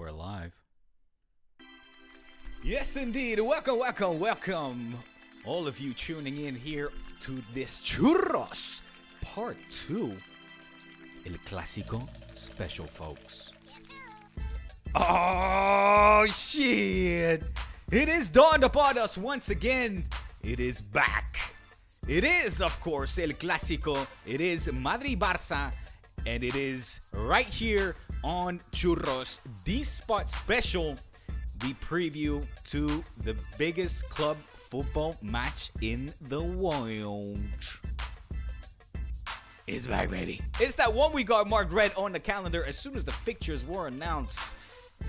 We're live. Yes, indeed. Welcome, welcome, welcome. All of you tuning in here to this Churros Part 2 El Clásico special, folks. Oh, shit. It is dawned upon us once again. It is back. It is, of course, El Clásico. It is Madrid-Barça. And it is right here on Churros, the spot special, the preview to the biggest club football match in the world. It's back, baby. It's that one we got marked red on the calendar as soon as the fixtures were announced.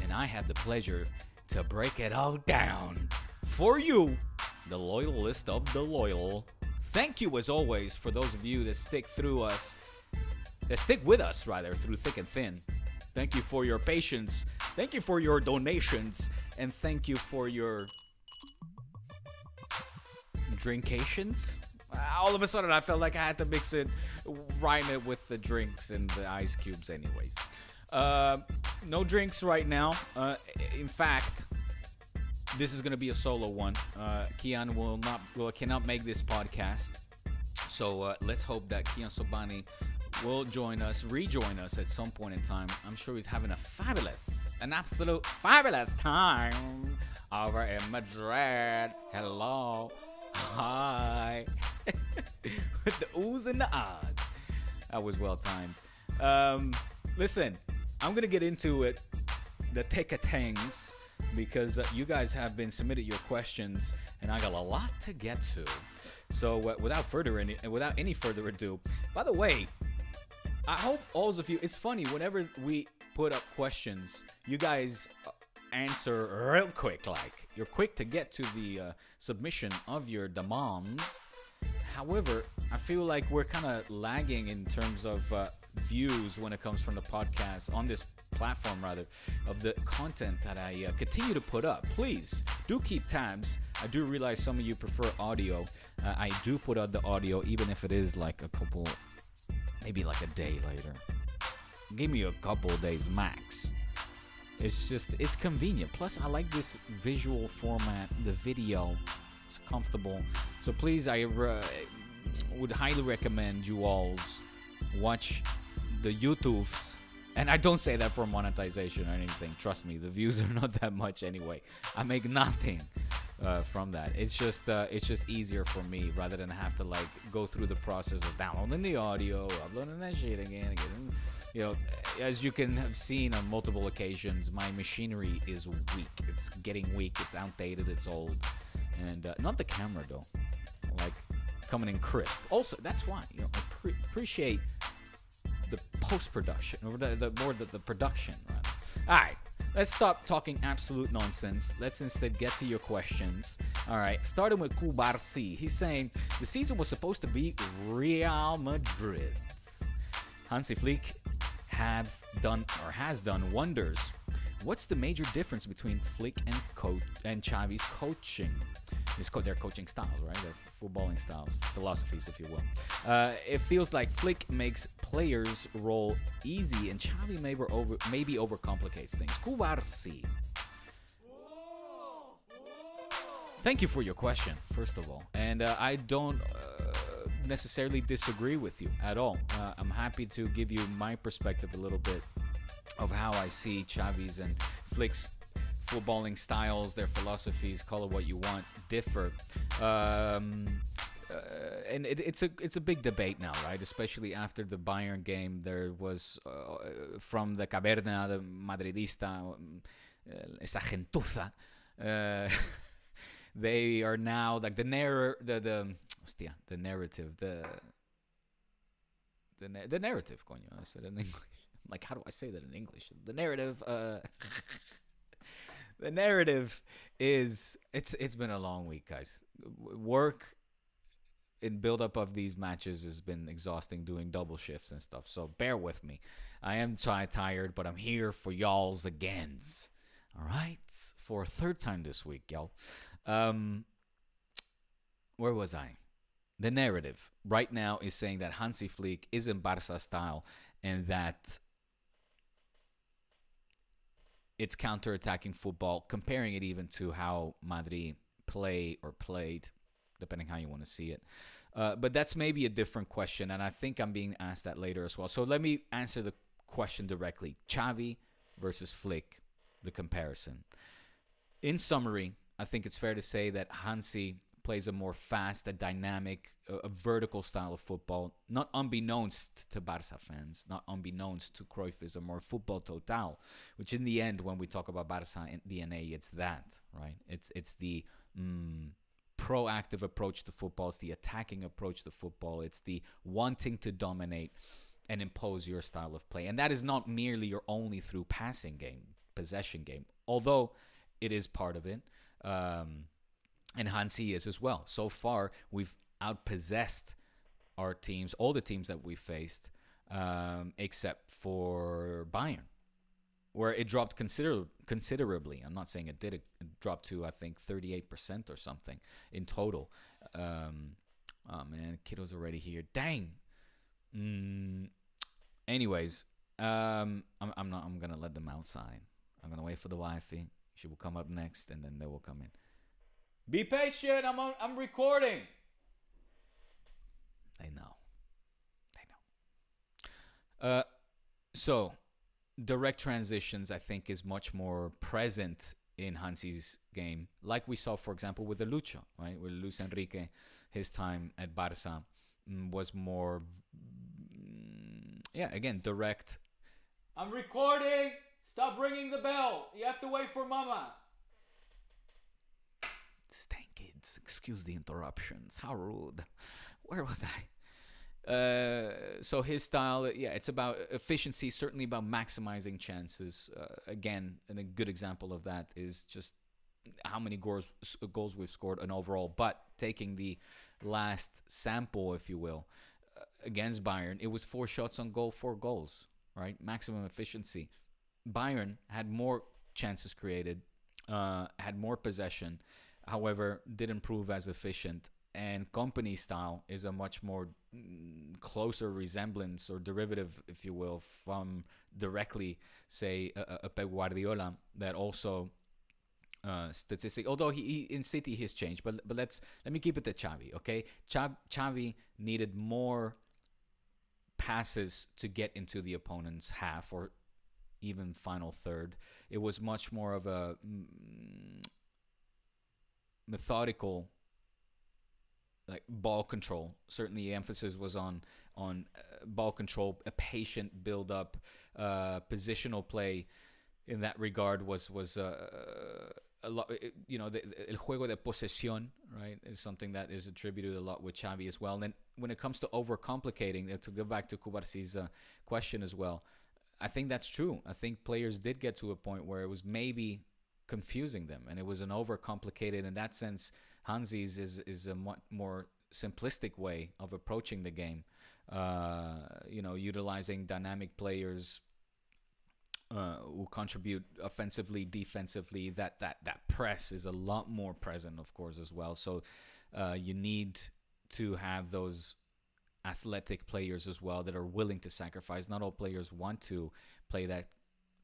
And I have the pleasure to break it all down for you, the loyalist of the loyal. Thank you, as always, for those of you that stick with us, through thick and thin. Thank you for your patience. Thank you for your donations. And thank you for your drinkations. All of a sudden, I felt like I had to rhyme it with the drinks and the ice cubes anyways. No drinks right now. In fact, this is going to be a solo one. Kian cannot make this podcast. So let's hope that Kian Sobani will rejoin us at some point in time. I'm sure he's having an absolute fabulous time over in Madrid. Hello. Hi. With the oohs and the ahs. That was well timed. Listen, I'm going to get into it, the take-a-tangs, because you guys have been submitted your questions, and I got a lot to get to. So without any further ado, by the way, I hope all of you, it's funny, whenever we put up questions, you guys answer real quick, like. You're quick to get to the submission of your demands. However, I feel like we're kind of lagging in terms of views when it comes from the podcast, on this platform, of the content that I continue to put up. Please do keep tabs. I do realize some of you prefer audio. I do put out the audio, even if it is like maybe like a day later. Give me a couple of days max. It's convenient. Plus, I like this visual format, the video. It's comfortable. So please, I would highly recommend you all watch the YouTubes. And I don't say that for monetization or anything. Trust me, the views are not that much anyway. I make nothing from that. It's just easier for me rather than have to go through the process of downloading the audio, uploading that shit again. As you can have seen on multiple occasions, my machinery is weak. It's getting weak. It's outdated. It's old. And not the camera though. Coming in crisp. Also, that's why appreciate the post-production, or the production. All right, let's stop talking absolute nonsense. Let's instead get to your questions. All right, starting with Kubarsi. He's saying the season was supposed to be Real Madrid's. Hansi Flick has done wonders. What's the major difference between Flick and Xavi's coaching? Their coaching styles, right? Their footballing styles, philosophies, if you will. It feels like Flick makes players' role easy, and Xavi maybe overcomplicates things. Kubarsi. Thank you for your question, first of all. And I don't necessarily disagree with you at all. I'm happy to give you my perspective a little bit of how I see Xavi's and Flick's footballing styles, their philosophies, call it what you want, differ. And it's a big debate now, right? Especially after the Bayern game, there was from the Caverna, the Madridista, esa gentuza. They are now like the narrative, coño. I said it in English. Like, how do I say that in English? The narrative. The narrative is it's been a long week, guys. Work in build-up of these matches has been exhausting, doing double shifts and stuff. So bear with me. I am tired, but I'm here for y'all's agains. All right, for a third time this week, y'all. Where was I? The narrative right now is saying that Hansi Flick is in Barca style and that it's counter-attacking football, comparing it even to how Madrid play or played, depending how you want to see it. But that's maybe a different question, and I think I'm being asked that later as well. So let me answer the question directly. Xavi versus Flick, the comparison. In summary, I think it's fair to say that Hansi plays a more fast, a dynamic, a vertical style of football, not unbeknownst to Barca fans, not unbeknownst to Cruyffism or football total, which in the end, when we talk about Barca DNA, it's that, right? It's the proactive approach to football, it's the attacking approach to football, it's the wanting to dominate and impose your style of play. And that is not merely or only through passing game, possession game, although it is part of it. And Hansi is as well. So far, we've outpossessed our teams, all the teams that we faced, except for Bayern, where it dropped considerably. I'm not saying it did. It dropped to, I think, 38% or something in total. Oh, man, kiddo's already here. Dang. Anyways, I'm going to let them outside. I'm going to wait for the wifey. She will come up next, and then they will come in. Be patient. I'm recording. They know. So, direct transitions, I think, is much more present in Hansi's game, like we saw, for example, with the Lucho, right? With Luis Enrique, his time at Barca was more, again, direct. I'm recording. Stop ringing the bell. You have to wait for Mama. Stay, kids. Excuse the interruptions. How rude. Where was I? So his style, it's about efficiency, certainly about maximizing chances. Again, and a good example of that is just how many goals we've scored and overall. But taking the last sample, if you will, against Bayern, it was 4 shots on goal, 4 goals, right? Maximum efficiency. Bayern had more chances created, had more possession, however, didn't prove as efficient. And company style is a much more closer resemblance or derivative, if you will, from directly, say, a Pep Guardiola that also statistic. Although he in City he's changed, but let me keep it to Xavi, okay? Xavi needed more passes to get into the opponent's half or even final third. It was much more of a methodical, like, ball control. Certainly the emphasis was on ball control, a patient build up, positional play in that regard was a lot. El juego de posesión, right, is something that is attributed a lot with Xavi as well. And then when it comes to overcomplicating, to go back to Kubarsi's question as well, I think that's true. I think players did get to a point where it was maybe confusing them, and it was an overcomplicated. In that sense, Hansi's is a much more simplistic way of approaching the game. Utilizing dynamic players who contribute offensively, defensively. That press is a lot more present, of course, as well. So you need to have those athletic players as well that are willing to sacrifice. Not all players want to play that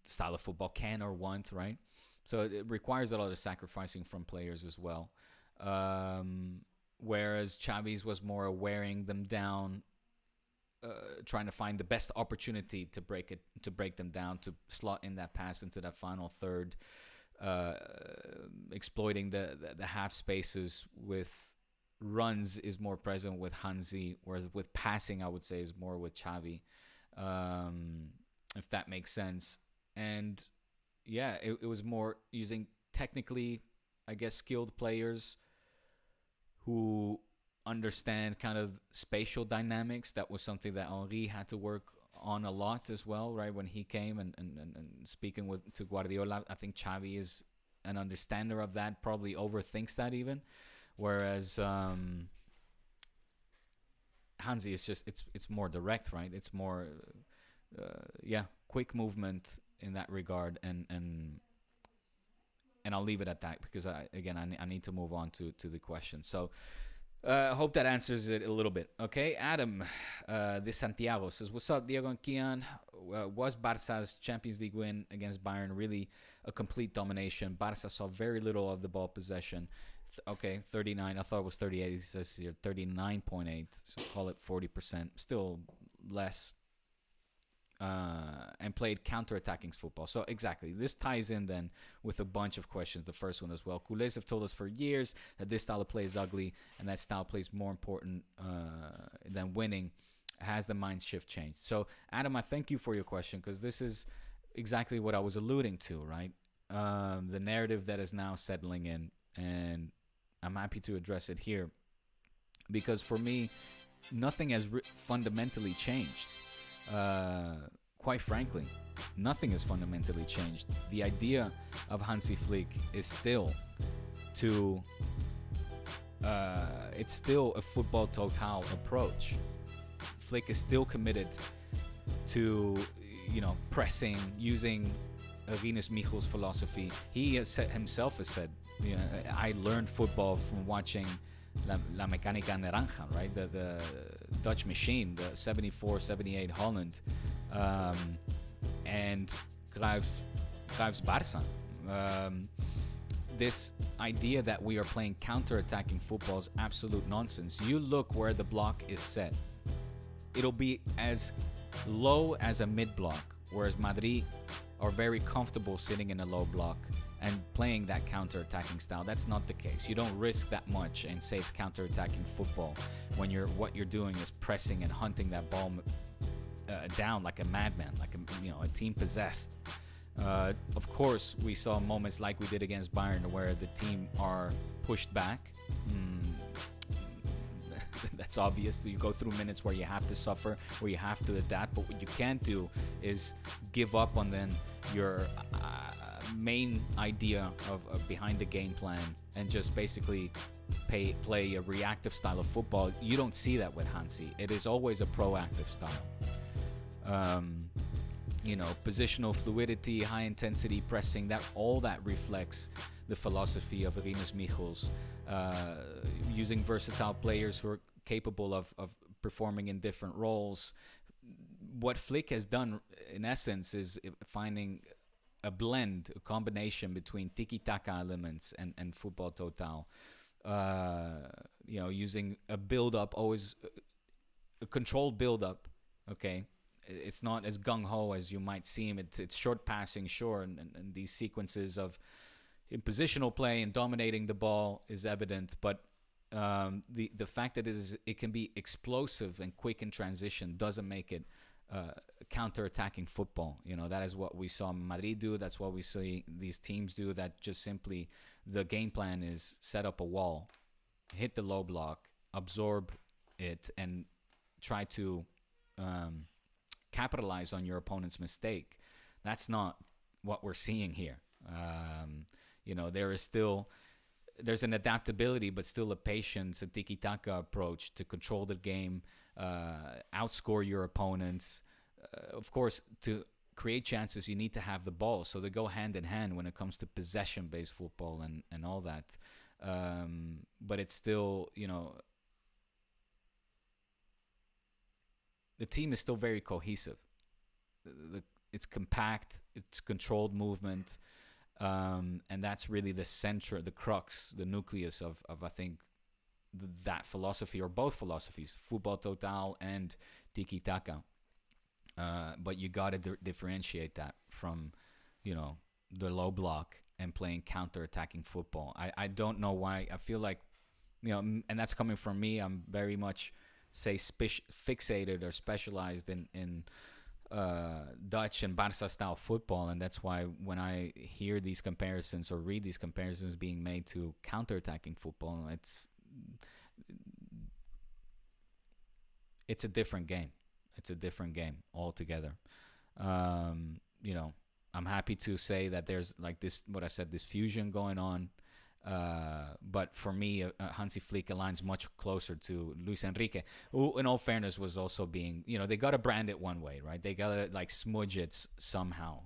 style of football, can or want, right? So it requires a lot of sacrificing from players as well. Whereas Xavi's was more wearing them down, trying to find the best opportunity to break them down, to slot in that pass into that final third, exploiting the half spaces with runs is more present with Hansi, whereas with passing, I would say, is more with Xavi, if that makes sense. And it was more using technically, I guess, skilled players who understand kind of spatial dynamics. That was something that Henry had to work on a lot as well, right, when he came. And speaking to Guardiola, I think Xavi is an understander of that, probably overthinks that even. Whereas Hansi is just, it's more direct, right? It's more, quick movement in that regard. And I'll leave it at that because, I need to move on to the question. So I hope that answers it a little bit. Okay, Adam de Santiago says, what's up, Diego and Kian? Was Barca's Champions League win against Bayern really a complete domination? Barca saw very little of the ball possession. Okay, 39. I thought it was 38. It says here 39.8. So call it 40%. Still less. And played counter-attacking football. So exactly, this ties in then with a bunch of questions. The first one as well. Culés have told us for years that this style of play is ugly, and that style of play is more important than winning. Has the mind shift changed? So Adam, I thank you for your question, because this is exactly what I was alluding to, right? The narrative that is now settling in, and I'm happy to address it here, because for me, nothing has fundamentally changed. Quite frankly, nothing has fundamentally changed. The idea of Hansi Flick is still to it's still a football total approach. Flick is still committed to, pressing, using Rinus Michel's philosophy. He has himself has said, I learned football from watching La Mecánica Naranja, right? The Dutch machine, the 74-78 Holland, and Cruyff's Barca. This idea that we are playing counter-attacking football is absolute nonsense. You look where the block is set. It'll be as low as a mid-block, whereas Madrid are very comfortable sitting in a low block and playing that counter-attacking style. That's not the case. You don't risk that much and say it's counter-attacking football when what you're doing is pressing and hunting that ball down like a madman, like a team possessed. Of course, we saw moments like we did against Bayern where the team are pushed back. That's obvious. You go through minutes where you have to suffer, where you have to adapt. But what you can't do is give up on then your main idea of behind the game plan and just basically play a reactive style of football. You don't see that with Hansi. It is always a proactive style. Positional fluidity, high intensity pressing, that reflects the philosophy of Rinus Michels, using versatile players who are capable of performing in different roles. What Flick has done in essence is finding a blend, a combination between tiki-taka elements and football total. Using a build-up, always a controlled build-up, okay? It's not as gung-ho as you might seem. It's short passing, sure, and these sequences of in positional play and dominating the ball is evident, but the fact that it can be explosive and quick in transition doesn't make it counter-attacking football. That is what we saw Madrid do. That's what we see these teams do. That just simply the game plan is set up a wall, hit the low block, absorb it, and try to capitalize on your opponent's mistake. That's not what we're seeing here. There's an adaptability, but still a patience, a tiki-taka approach to control the game, outscore your opponents. Of course, to create chances, you need to have the ball. So they go hand in hand when it comes to possession-based football and all that. But it's still, the team is still very cohesive. It's compact, it's controlled movement. And that's really the center, the crux, the nucleus of I think, that philosophy, or both philosophies, football total and tiki-taka. But you got to differentiate that from, the low block and playing counter-attacking football. I don't know why. I feel like, and that's coming from me. I'm very much, say, fixated or specialized in Dutch and Barca style football, and that's why when I hear these comparisons or read these comparisons being made to counter-attacking football, it's a different game. It's a different game altogether. I'm happy to say that there's like this, what I said, this fusion going on. But for me, Hansi Flick aligns much closer to Luis Enrique, who, in all fairness, was also being, they got to brand it one way, right? They got to like smudge it somehow.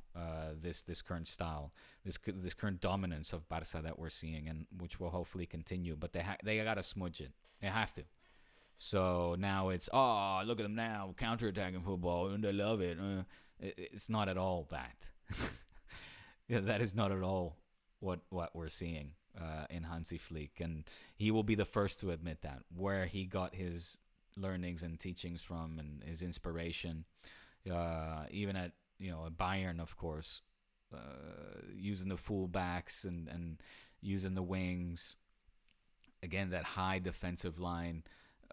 This current style, this current dominance of Barca that we're seeing, and which will hopefully continue. But they got to smudge it. They have to. So now it's, look at them now, counterattacking football, and they love it. It's not at all that. Yeah, that is not at all what we're seeing in Hansi Flick, and he will be the first to admit that where he got his learnings and teachings from and his inspiration, even at at Bayern, of course, using the fullbacks and using the wings. Again, that high defensive line.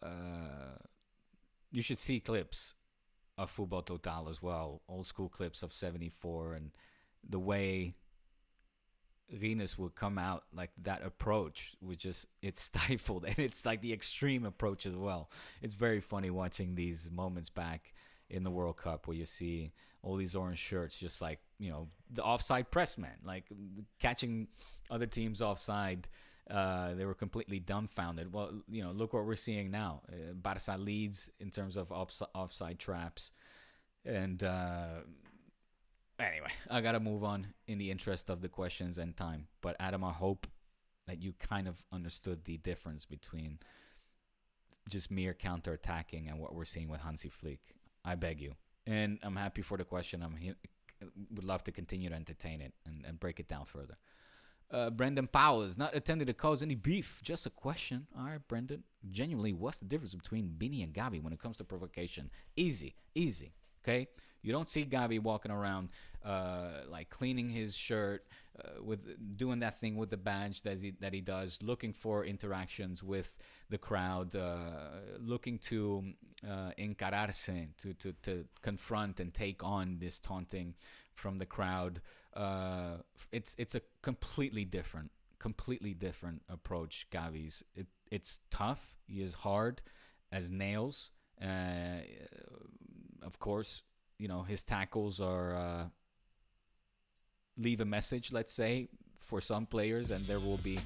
Uh, you should see clips of Football Total as well, old school clips of '74, and the way Rines would come out, like that approach would just, it's stifled, and it's like the extreme approach as well. It's very funny watching these moments back in the World Cup where you see all these orange shirts just like the offside press man, like catching other teams offside. They were completely dumbfounded. Well, look what we're seeing now. Barca leads in terms of offside traps, and anyway, I gotta move on in the interest of the questions and time. But Adam, I hope that you kind of understood the difference between just mere counter-attacking and what we're seeing with Hansi Flick. I beg you. And I'm happy for the question. Would love to continue to entertain it and break it down further. Brendan Powell is not intended to cause any beef. Just a question. All right, Brendan. Genuinely, what's the difference between Bini and Gabi when it comes to provocation? Easy. Okay? You don't see Gabi walking around like cleaning his shirt, with doing that thing with the badge that he does, looking for interactions with the crowd, looking to encararse, to confront and take on this taunting from the crowd. It's a completely different approach, Gavi's. It's tough. He is hard as nails. Of course, his tackles are leave a message, let's say, for some players, and there will be.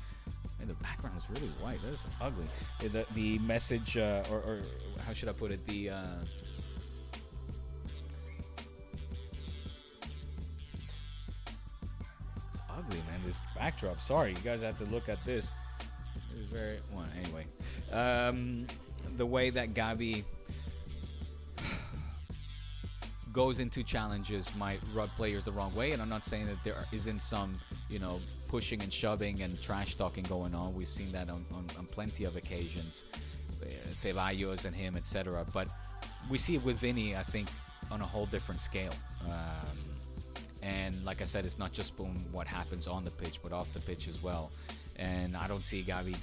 And the background is really white. That is ugly. The message, or how should I put it? The it's ugly, man. This backdrop. Sorry, you guys have to look at this. It is very well. Anyway, the way that Gavi goes into challenges might rub players the wrong way, and I'm not saying that there isn't some pushing and shoving and trash talking going on. We've seen that on plenty of occasions, Ceballos and him, etc. But we see it with Vinny, I think, on a whole different scale. And like I said, it's not just what happens on the pitch, but off the pitch as well. And I don't see Gavi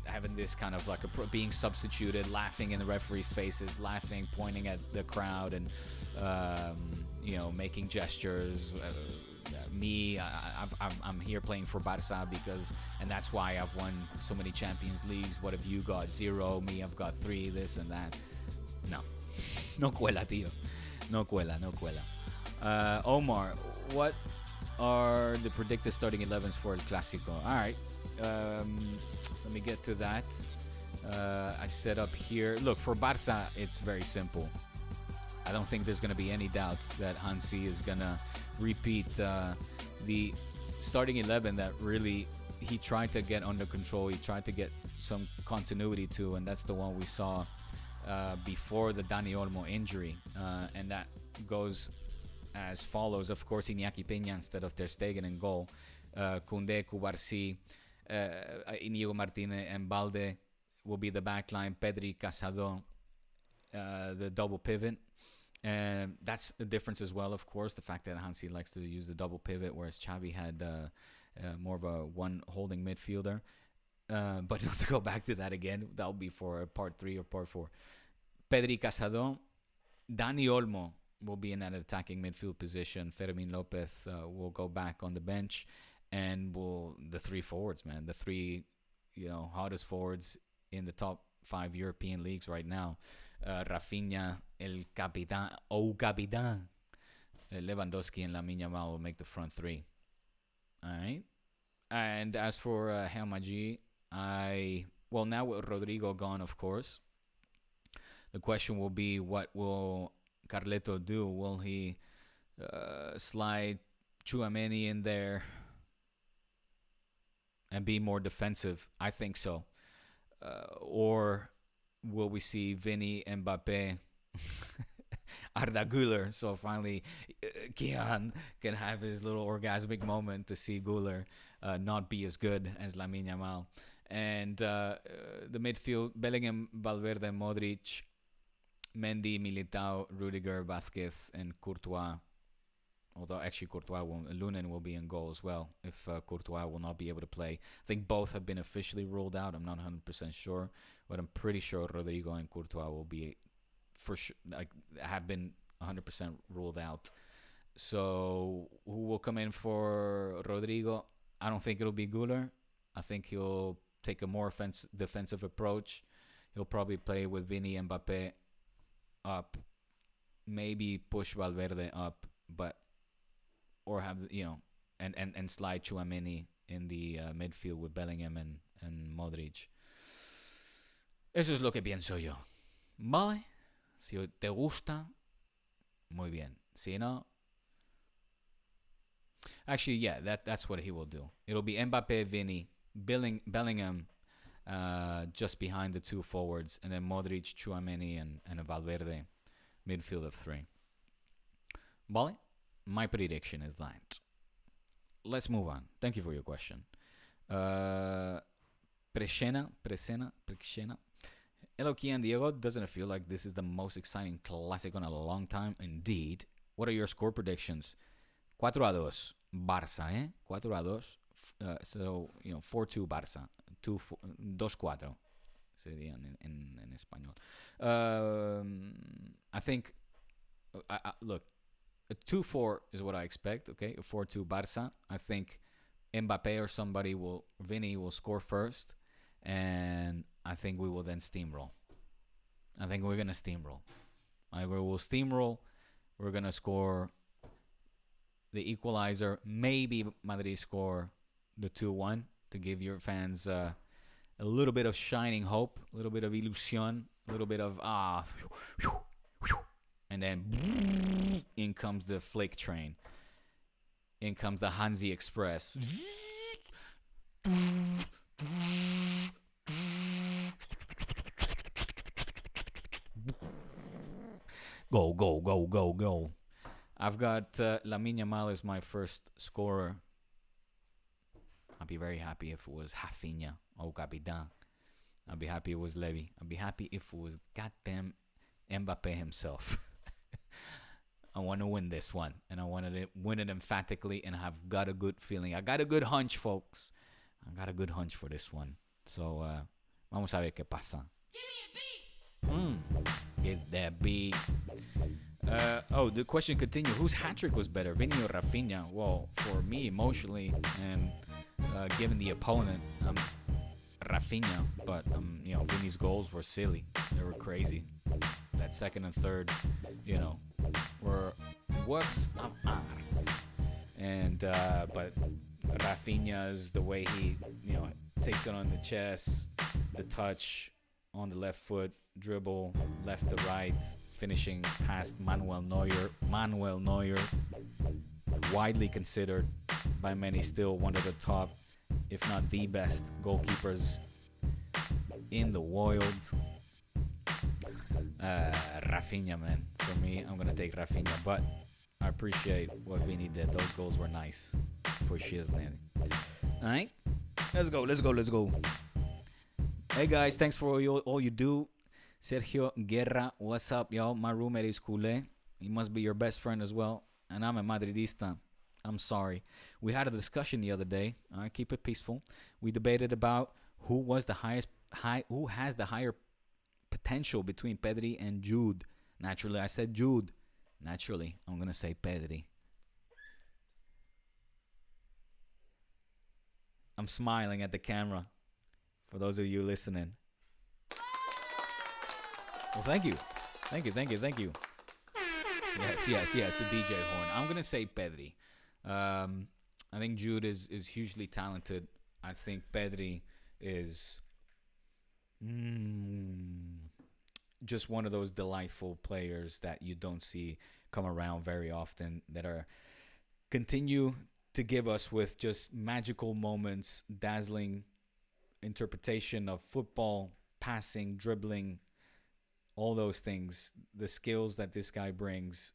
having this kind of like being substituted, laughing in the referees' faces, laughing, pointing at the crowd, and making gestures. I'm here playing for Barca and that's why I've won so many Champions Leagues. What have you got? 0. Me, I've got 3. This and that. No cuela, tío. No cuela. Omar, what are the predicted starting 11s for El Clásico? All right. Let me get to that. I set up here. Look, for Barca, it's very simple. I don't think there's going to be any doubt that Hansi is going to repeat the starting 11 that really he tried to get under control. He tried to get some continuity to, and that's the one we saw before the Dani Olmo injury. And that goes as follows. Of course, Iñaki Peña instead of Ter Stegen in goal. Koundé, Cubarsí, Inigo Martinez and Balde will be the backline. Pedri, Casado, the double pivot. And that's the difference as well, of course, the fact that Hansi likes to use the double pivot, whereas Xavi had more of a one holding midfielder. But to go back to that again, that'll be for part 3 or part 4. Pedri, Casado, Dani Olmo will be in that attacking midfield position. Fermin Lopez will go back on the bench, and the 3 forwards, man, the 3 hottest forwards in the top 5 European leagues right now. Rafinha, el capitán, Lewandowski and Lamine Yamal will make the front 3. All right. And as for Helmaji, now with Rodrigo gone, of course, the question will be, what will Carleto do? Will he slide Tchouaméni in there and be more defensive? I think so. Or will we see Vinny, Mbappe? Arda Güler. So finally, Kian can have his little orgasmic moment to see Güler not be as good as Lamine Yamal. And the midfield, Bellingham, Valverde, Modric, Mendy, Militao, Rudiger, Vázquez, and Courtois. Although actually Courtois won't, Lunin will be in goal as well if Courtois will not be able to play. I think both have been officially ruled out. I'm not 100% sure, but I'm pretty sure Rodrigo and Courtois will be for sure, like have been 100% ruled out. So who will come in for Rodrigo? I don't think it'll be Güler. I think he'll take a more defensive approach. He'll probably play with Vini and Mbappe up, maybe push Valverde up, but or have and slide Tchouaméni in the midfield with Bellingham and Modric. Eso es lo que pienso yo. Vale, si te gusta, muy bien. Si no, actually, yeah, that's what he will do. It'll be Mbappe, Vini, Bellingham, just behind the two forwards, and then Modric, Tchouaméni, and Valverde, midfield of three. Vale? My prediction is that. Let's move on. Thank you for your question. Presena. Hello, Kian Diego. Doesn't it feel like this is the most exciting Clásico in a long time? Indeed. What are your score predictions? 4-2 Barça, eh? 4-2. So, 4-2 Barça. 2-4 sería en español. I think, look, a 2-4 is what I expect, okay? A 4-2 Barça. I think Mbappe or Vini will score first, and I think we will then steamroll. I think we're going to steamroll. We'll steamroll. We're going to score the equalizer. Maybe Madrid score the 2-1 to give your fans a little bit of shining hope, a little bit of ilusión, a little bit of and then in comes the flake train. In comes the Hansi Express. Go, go, go, go, go. I've got Lamine Yamal as my first scorer. I'd be very happy if it was Rafinha or Capitan. I'd be happy it was Levy. I'd be happy if it was goddamn Mbappe himself. I want to win this one, and I want to win it emphatically, and I've got a good feeling. I got a good hunch, folks. I got a good hunch for this one. So, vamos a ver qué pasa. Give me a beat! Get that beat. The question continues. Whose hat-trick was better, Vini or Rafinha? Well, for me, emotionally, and given the opponent, Rafinha. But, Vini's goals were silly. They were crazy. That second and third, were works of art. And but Rafinha's, the way he takes it on the chest, the touch on the left foot, dribble left to right, finishing past Manuel Neuer, widely considered by many still one of the top, if not the best goalkeepers in the world. Rafinha, man. For me, I'm gonna take Rafinha, but I appreciate what Vini did. Those goals were nice for shiznit. Alright? Let's go. Hey guys, thanks for all you do. Sergio Guerra, what's up, y'all? My roommate is culé. He must be your best friend as well. And I'm a Madridista. I'm sorry. We had a discussion the other day. Alright, keep it peaceful. We debated about who has the higher potential between Pedri and Jude. Naturally, I said Jude. Naturally, I'm going to say Pedri. I'm smiling at the camera for those of you listening. Well, thank you. Yes, the DJ horn. I'm going to say Pedri. I think Jude is hugely talented. I think Pedri is just one of those delightful players that you don't see come around very often, that are continue to give us with just magical moments, dazzling interpretation of football, passing, dribbling, all those things, the skills that this guy brings,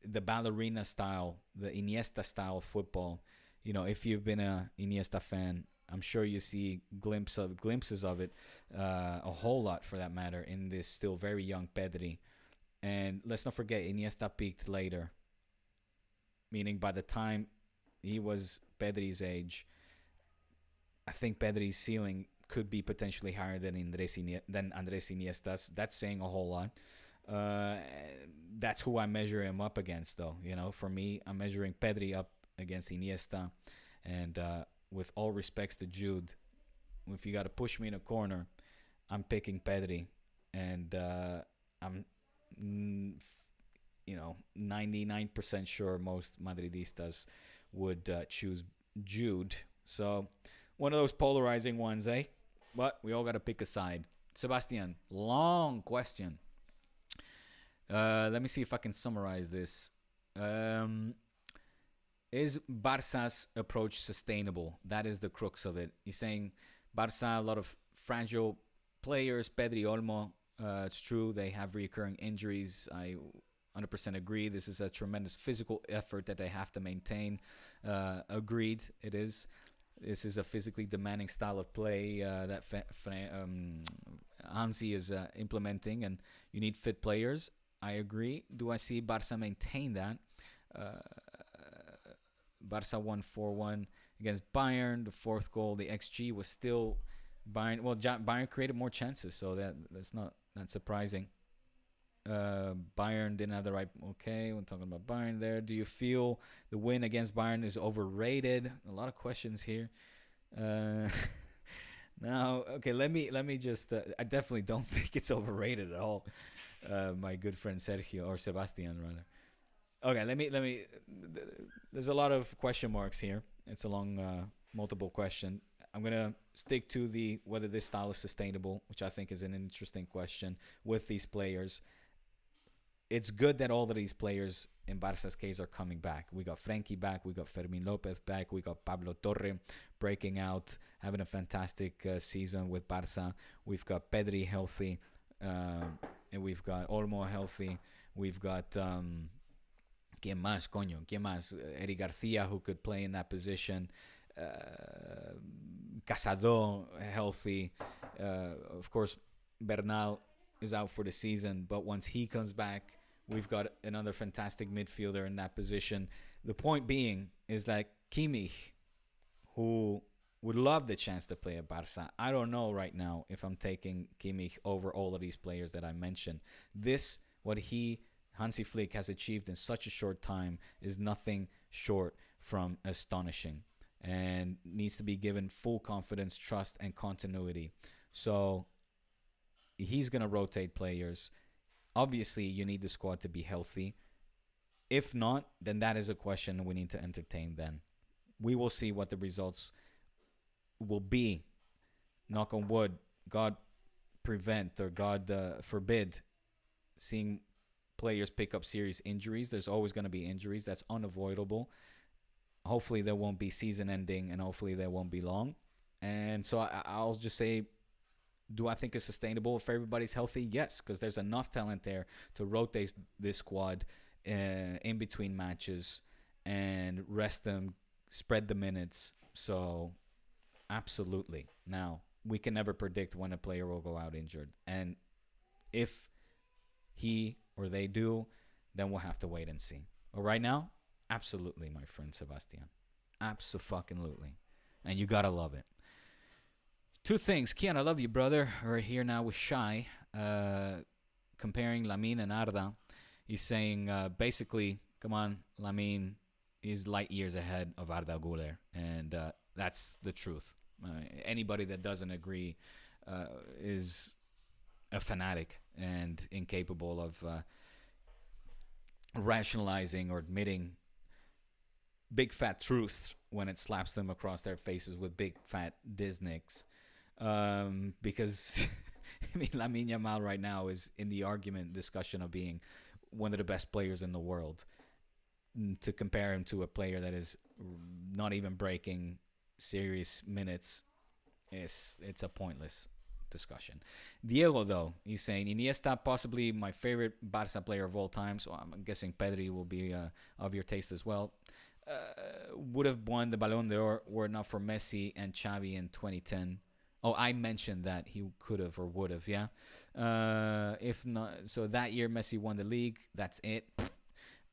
the ballerina style, the Iniesta style of football. If you've been a Iniesta fan, I'm sure you see glimpses of it, a whole lot for that matter, in this still very young Pedri. And let's not forget, Iniesta peaked later, meaning by the time he was Pedri's age, I think Pedri's ceiling could be potentially higher than Andres Iniesta's. That's saying a whole lot. Uh, that's who I measure him up against, though. For me, I'm measuring Pedri up against Iniesta. And with all respects to Jude, if you got to push me in a corner, I'm picking Pedri. And I'm, 99% sure most Madridistas would choose Jude. So one of those polarizing ones, eh? But we all got to pick a side. Sebastian, long question. Let me see if I can summarize this. Is Barca's approach sustainable? That is the crux of it. He's saying Barca, a lot of fragile players. Pedri, Olmo, it's true. They have recurring injuries. I 100% agree. This is a tremendous physical effort that they have to maintain. Agreed, it is. This is a physically demanding style of play that Hansi is implementing, and you need fit players. I agree. Do I see Barca maintain that? Barca won 4-1 against Bayern. The fourth goal, the XG was still Bayern. Well, Bayern created more chances, so that's not surprising. Bayern didn't have the right. Okay, we're talking about Bayern there. Do you feel the win against Bayern is overrated? A lot of questions here. Now, okay, let me just. I definitely don't think it's overrated at all. My good friend Sergio, or Sebastian rather. Okay, let me. There's a lot of question marks here. It's a long, multiple question. I'm gonna stick to the whether this style is sustainable, which I think is an interesting question with these players. It's good that all of these players in Barca's case are coming back. We got Frenkie back. We got Fermin Lopez back. We got Pablo Torre breaking out, having a fantastic season with Barca. We've got Pedri healthy, and we've got Olmo healthy. We've got ¿Quién más, coño? ¿Quién más? Eddie Garcia, who could play in that position. Casado healthy. Of course, Bernal is out for the season, but once he comes back, we've got another fantastic midfielder in that position. The point being is that Kimmich, who would love the chance to play at Barca, I don't know right now if I'm taking Kimmich over all of these players that I mentioned. What Hansi Flick has achieved in such a short time is nothing short from astonishing and needs to be given full confidence, trust, and continuity. So he's going to rotate players. Obviously, you need the squad to be healthy. If not, then that is a question we need to entertain then. We will see what the results will be. Knock on wood. God prevent or God forbid seeing players pick up serious injuries. There's always going to be injuries. That's unavoidable. Hopefully there won't be season ending, and hopefully there won't be long. And so I'll just say, do I think it's sustainable if everybody's healthy? Yes, because there's enough talent there to rotate this squad in between matches and rest them, spread the minutes. So absolutely. Now, we can never predict when a player will go out injured. And if he or they do, then we'll have to wait and see. But right now, absolutely, my friend Sebastian. Abso-fucking-lutely. And you gotta love it. Two things. Kian, I love you, brother. We're here now with Shai, comparing Lamine and Arda. He's saying, basically, come on, Lamine is light years ahead of Arda Güler. And that's the truth. Anybody that doesn't agree is a fanatic and incapable of rationalizing or admitting big fat truths when it slaps them across their faces with big fat Disney's. Because I mean, Lamine Yamal right now is in the discussion of being one of the best players in the world. To compare him to a player that is not even breaking serious minutes, it's a pointless discussion. Diego, though, he's saying Iniesta, possibly my favorite Barca player of all time. So I'm guessing Pedri will be of your taste as well. Would have won the Ballon d'Or were it not for Messi and Xavi in 2010. Oh, I mentioned that he could have or would have, yeah. If not, so that year Messi won the league. That's it.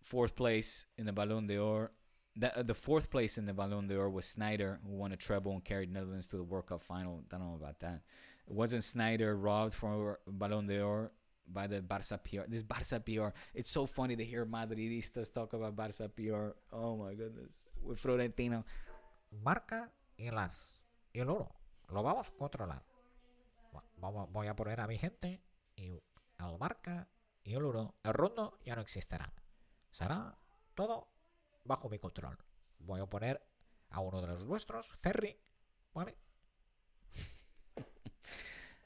Fourth place in the Ballon d'Or. The fourth place in the Ballon d'Or was Snyder, who won a treble and carried Netherlands to the World Cup final. Don't know about that. Wasn't Snyder robbed for Ballon d'Or by the Barça PR? This Barça PR, it's so funny to hear Madridistas talk about Barça PR. Oh my goodness. With Florentino. Marca y el oro. Lo vamos a controlar. Voy a poner a mi gente y el marca y el oro. El rondo ya no existirá. Será todo bajo mi control. Voy a poner a uno de los nuestros, Ferry, ¿vale?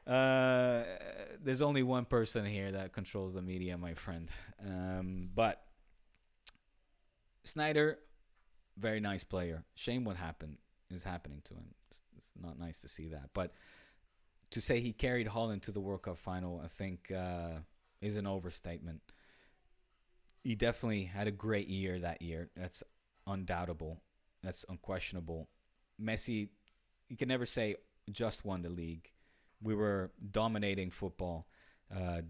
There's only one person here that controls the media, my friend. But Snyder, very nice player. Shame what is happening to him. It's not nice to see that. But to say he carried Holland to the World Cup final, I think is an overstatement. He definitely had a great year that year. That's undoubtable. That's unquestionable. Messi, you can never say just won the league. We were dominating football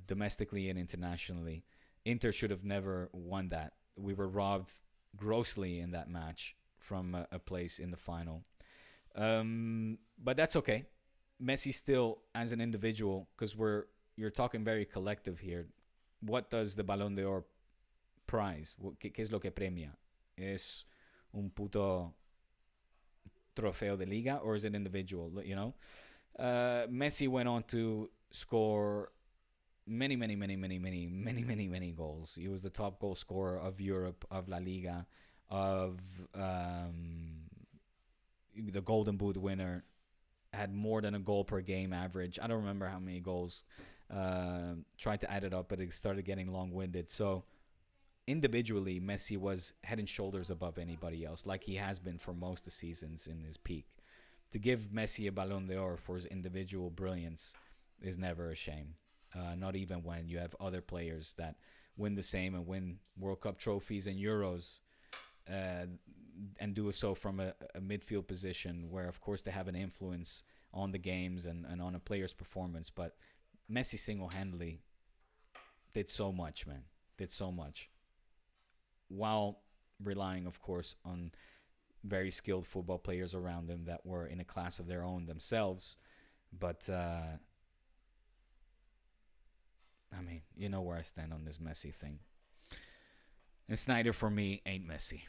domestically and internationally. Inter should have never won that. We were robbed grossly in that match from a place in the final. But that's okay. Messi still, as an individual, because you're talking very collective here. What does the Ballon d'Or prize? ¿Qué es lo que premia? ¿Es un puto trofeo de liga or is it individual? You know, Messi went on to score many goals. He was the top goal scorer of Europe, of La Liga, of the Golden Boot winner. Had more than a goal per game average. I don't remember how many goals. Tried to add it up, but it started getting long-winded. So individually, Messi was head and shoulders above anybody else, like he has been for most of the seasons in his peak. To give Messi a Ballon d'Or for his individual brilliance is never a shame. Not even when you have other players that win the same and win World Cup trophies and Euros, and do so from a midfield position where, of course, they have an influence on the games and on a player's performance. But Messi single-handedly did so much, man. Did so much. While relying, of course, on very skilled football players around him that were in a class of their own themselves. But, I mean, you know where I stand on this Messi thing. And Snyder, for me, ain't Messi.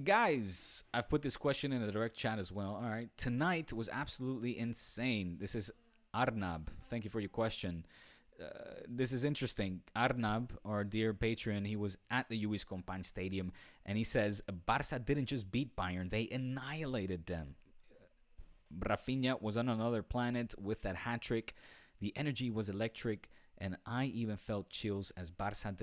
Guys, I've put this question in the direct chat as well. All right. Tonight was absolutely insane. This is Arnab. Thank you for your question. This is interesting. Arnab, our dear patron, he was at the Luis Companys Stadium, and he says Barca didn't just beat Bayern, they annihilated them. Rafinha was on another planet with that hat-trick. The energy was electric, and I even felt chills as Barca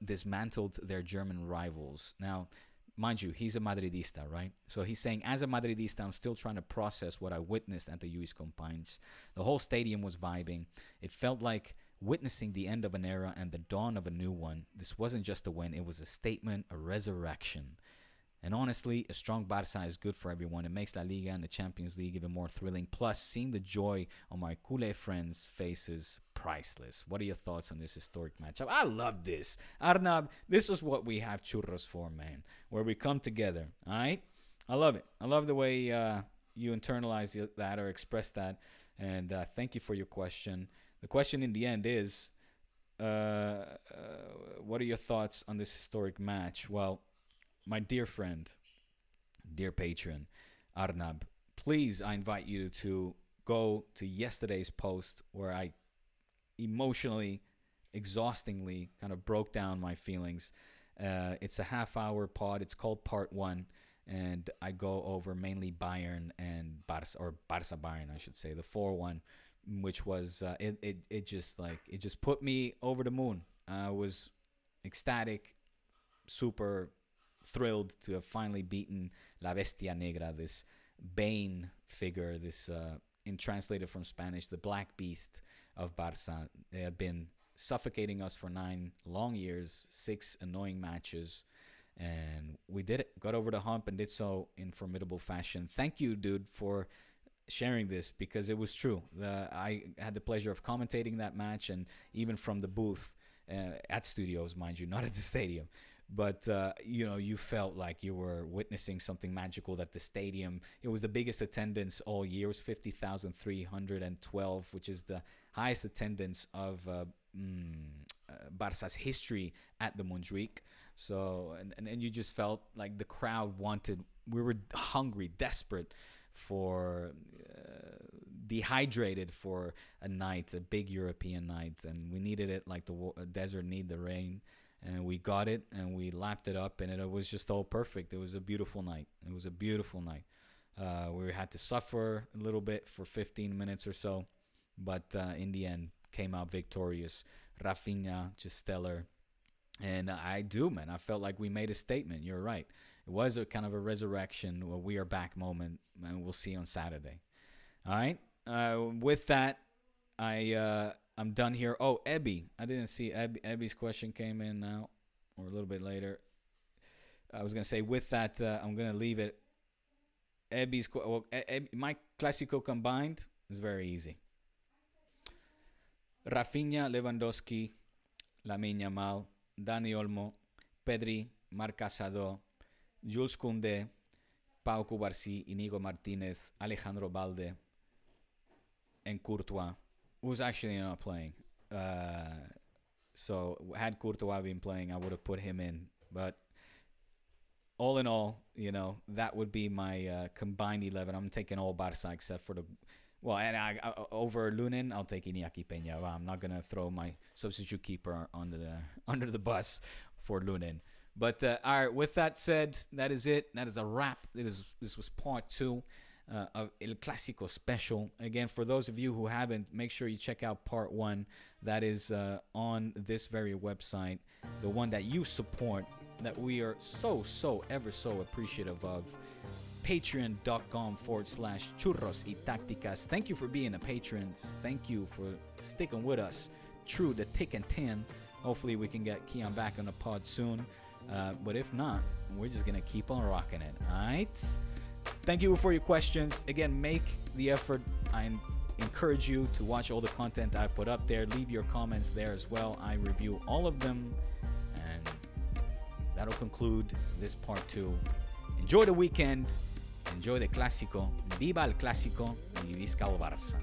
dismantled their German rivals. Now, mind you, he's a Madridista, right? So he's saying, as a Madridista, I'm still trying to process what I witnessed at the Luis Companys. The whole stadium was vibing. It felt like witnessing the end of an era and the dawn of a new one. This wasn't just a win, it was a statement, a resurrection. And honestly, a strong Barca is good for everyone. It makes La Liga and the Champions League even more thrilling. Plus, seeing the joy on my culé friends' faces, priceless. What are your thoughts on this historic matchup? I love this. Arnab, this is what we have churros for, man. Where we come together, all right? I love it. I love the way you internalize that or express that. And thank you for your question. The question in the end is, what are your thoughts on this historic match? Well, my dear friend, dear patron, Arnab, please, I invite you to go to yesterday's post where I emotionally, exhaustingly kind of broke down my feelings. It's a half-hour pod. It's called Part 1, and I go over mainly Bayern and Barca, or Barca Bayern, I should say, the 4-1, which was, it just put me over the moon. I was ecstatic, super thrilled to have finally beaten La Bestia Negra, this Bane figure, this in translated from Spanish, the Black Beast of Barca. They had been suffocating us for 9 long years, 6 annoying matches, and we did it. Got over the hump and did so in formidable fashion. Thank you, dude, for sharing this, because it was true. I had the pleasure of commentating that match, and even from the booth at studios, mind you, not at the stadium. But you felt like you were witnessing something magical. That the stadium, it was the biggest attendance all year. It was 50,312, which is the highest attendance of Barca's history at the Montjuic. So and you just felt like the crowd wanted. We were hungry, desperate for dehydrated for a night, a big European night, and we needed it like the desert need the rain, and we got it, and we lapped it up, and it was just all perfect. It was a beautiful night. We had to suffer a little bit for 15 minutes or so, but in the end came out victorious. Rafinha, just stellar. And I felt like we made a statement. You're right. It was a kind of a resurrection, a we are back moment, and we'll see on Saturday. All right. With that, I'm done here. Oh, Ebby. I didn't see Ebby's question came in now, or a little bit later. I was gonna say with that, I'm gonna leave it. Ebby's my Clásico combined is very easy. Rafinha, Lewandowski, Lamine Yamal, Dani Olmo, Pedri, Marc Casado, Jules Koundé, Pau Cubarsí, Inigo Martinez, Alejandro Balde, and Courtois, who's actually not playing. So had Courtois been playing, I would have put him in. But all in all, that would be my combined 11. I'm taking all Barca except for and over Lunin, I'll take Iñaki Peña. Well, I'm not gonna throw my substitute keeper under the bus for Lunin. But all right, with that said, that is it. That is a wrap. This was part 2 of El Clásico special. Again, for those of you who haven't, make sure you check out part 1. That is on this very website, the one that you support, that we are ever so appreciative of. Patreon.com/churros y tácticas. Thank you for being a patron. Thank you for sticking with us through the thick and thin. Hopefully we can get Keon back on the pod soon. But if not, we're just going to keep on rocking it. All right? Thank you for your questions. Again, make the effort. I encourage you to watch all the content I put up there. Leave your comments there as well. I review all of them. And that'll conclude this part 2. Enjoy the weekend. Enjoy the Clásico. Viva el Clásico y visca el Barça.